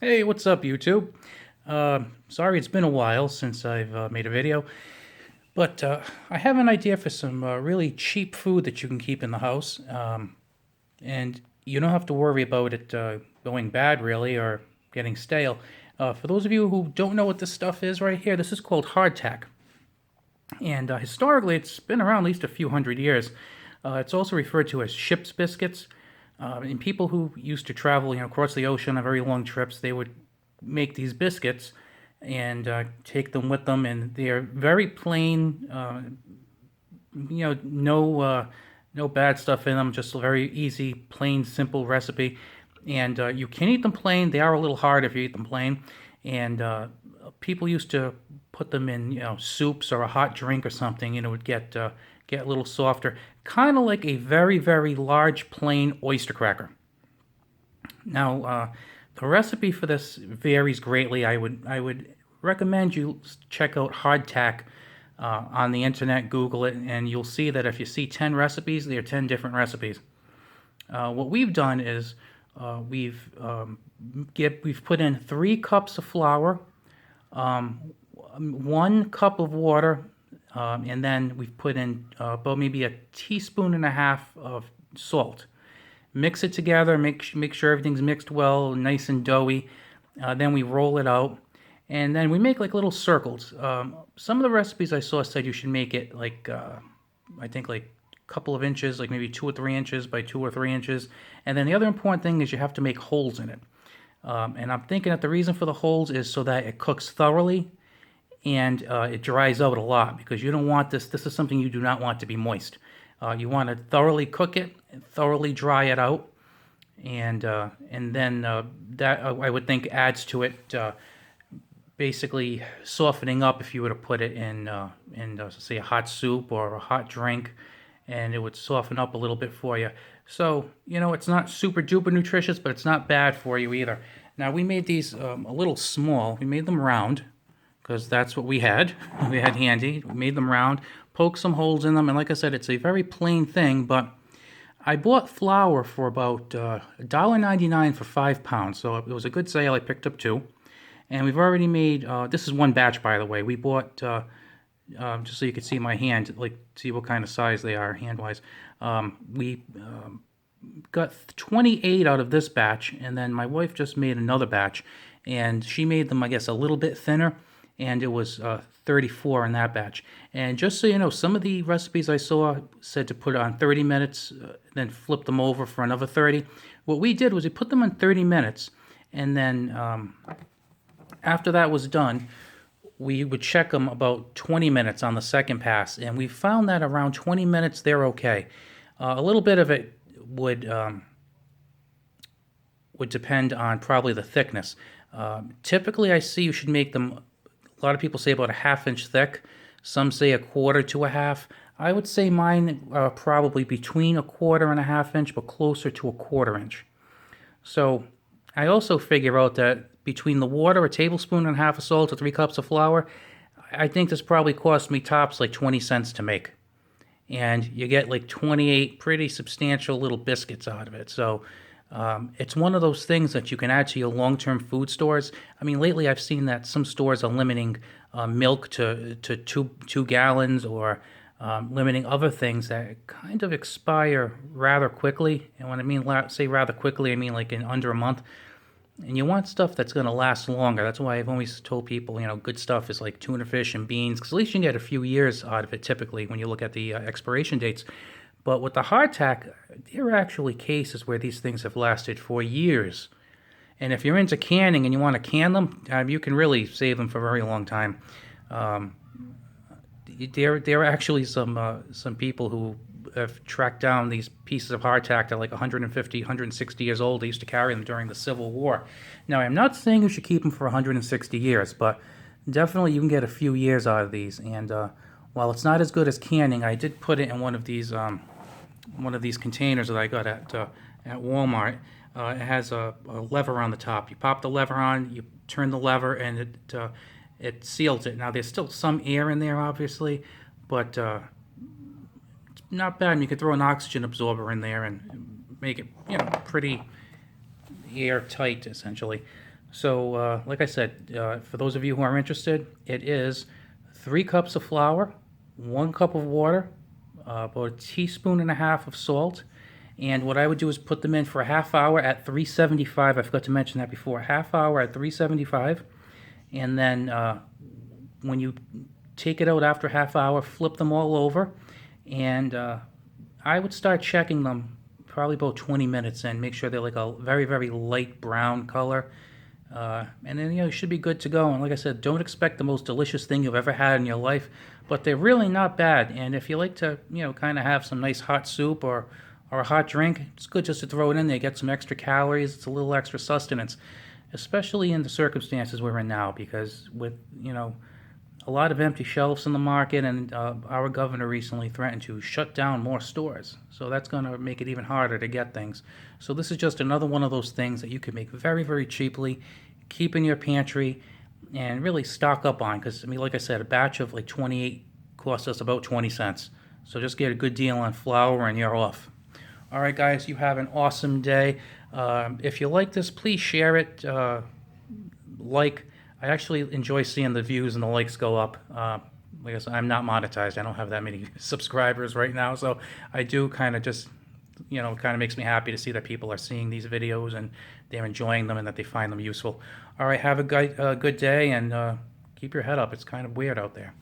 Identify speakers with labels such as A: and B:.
A: Hey, what's up, YouTube? Sorry it's been a while since I've made a video, but I have an idea for some really cheap food that you can keep in the house, and you don't have to worry about it going bad, really, or getting stale. For those of you who don't know what this stuff is right here, this is called hardtack, and historically it's been around at least a few hundred years. It's also referred to as ship's biscuits. And people who used to travel, across the ocean on very long trips, they would make these biscuits and take them with them, and they're very plain. No bad stuff in them. Just a very easy, plain, simple recipe. And you can eat them plain. They are a little hard if you eat them plain. And people used to put them in, soups or a hot drink or something. It would get a little softer, kind of like a very, very large plain oyster cracker. Now, the recipe for this varies greatly. I would recommend you check out Hardtack on the internet, Google it, and you'll see that if you see 10 recipes, there are 10 different recipes. What we've done is we've put in 3 cups of flour, 1 cup of water, and then we've put in about maybe a teaspoon and a half of salt. Mix it together, make sure everything's mixed well, nice and doughy. Then we roll it out, and then we make like little circles. Some of the recipes I saw said you should make it like, I think like a couple of inches, like maybe 2 or 3 inches by 2 or 3 inches. And then the other important thing is you have to make holes in it. And I'm thinking that the reason for the holes is so that it cooks thoroughly and it dries out a lot, because you don't want this. This is something you do not want to be moist. You want to thoroughly cook it, and thoroughly dry it out, and then that I would think adds to it, basically softening up if you were to put it in say a hot soup or a hot drink, and it would soften up a little bit for you. So it's not super duper nutritious, but it's not bad for you either. Now we made these a little small. We made them round, because that's what we had. We had handy. We made them round, poked some holes in them, and like I said, it's a very plain thing, but I bought flour for about $1.99 for 5 pounds, so it was a good sale. I picked up 2, and we've already made, this is 1 batch, by the way. We bought, just so you could see my hand, like see what kind of size they are hand-wise. We got 28 out of this batch, and then my wife just made another batch, and she made them, I guess, a little bit thinner, and it was 34 in that batch. And just so you know, some of the recipes I saw said to put it on 30 minutes, then flip them over for another 30. What we did was we put them on 30 minutes, and then after that was done, we would check them about 20 minutes on the second pass, and we found that around 20 minutes they're okay. A little bit of it would depend on probably the thickness. Typically, I see you should make them. A lot of people say about a ½ inch thick. Some say a quarter to a half. I would say mine are probably between a quarter and a ½ inch, but closer to a quarter inch. So I also figure out that between the water, a tablespoon and a half of salt, to 3 cups of flour, I think this probably cost me tops like 20 cents to make. And you get like 28 pretty substantial little biscuits out of it. So it's one of those things that you can add to your long-term food stores. I mean, lately I've seen that some stores are limiting milk to 2 gallons, or limiting other things that kind of expire rather quickly. And when I mean say rather quickly, I mean like in under a month. And you want stuff that's going to last longer. That's why I've always told people, good stuff is like tuna fish and beans, because at least you can get a few years out of it typically when you look at the expiration dates. But with the hardtack, there are actually cases where these things have lasted for years. And if you're into canning and you want to can them, you can really save them for a very long time. There are actually some people who have tracked down these pieces of hardtack that are like 150, 160 years old. They used to carry them during the Civil War. Now, I'm not saying you should keep them for 160 years, but definitely you can get a few years out of these. And while it's not as good as canning, I did put it in one of these containers that I got at Walmart. It has a lever on the top. You pop the lever on, you turn the lever, and it seals it. Now, there's still some air in there, obviously, but it's not bad. And you could throw an oxygen absorber in there and make it, pretty airtight, essentially. So, like I said, for those of you who are interested, it is 3 cups of flour, 1 cup of water, about a teaspoon and a half of salt. And what I would do is put them in for a half hour at 375. I forgot to mention that before. Half hour at 375. And then when you take it out after half hour, flip them all over. And I would start checking them probably about 20 minutes in. Make sure they're like a very, very light brown color. And then, you should be good to go. And like I said, don't expect the most delicious thing you've ever had in your life, but they're really not bad. And if you like to, kind of have some nice hot soup or a hot drink, it's good just to throw it in there, get some extra calories. It's a little extra sustenance, especially in the circumstances we're in now, because with, a lot of empty shelves in the market, and our governor recently threatened to shut down more stores. So that's going to make it even harder to get things. So this is just another one of those things that you can make very, very cheaply, keep in your pantry, and really stock up on. Because, like I said, a batch of like 28 costs us about 20 cents. So just get a good deal on flour and you're off. All right, guys, you have an awesome day. If you like this, please share it. I actually enjoy seeing the views and the likes go up. Like I said, I'm not monetized. I don't have that many subscribers right now, so I do kind of just, kind of makes me happy to see that people are seeing these videos and they're enjoying them and that they find them useful. All right, have a good day, and keep your head up. It's kind of weird out there.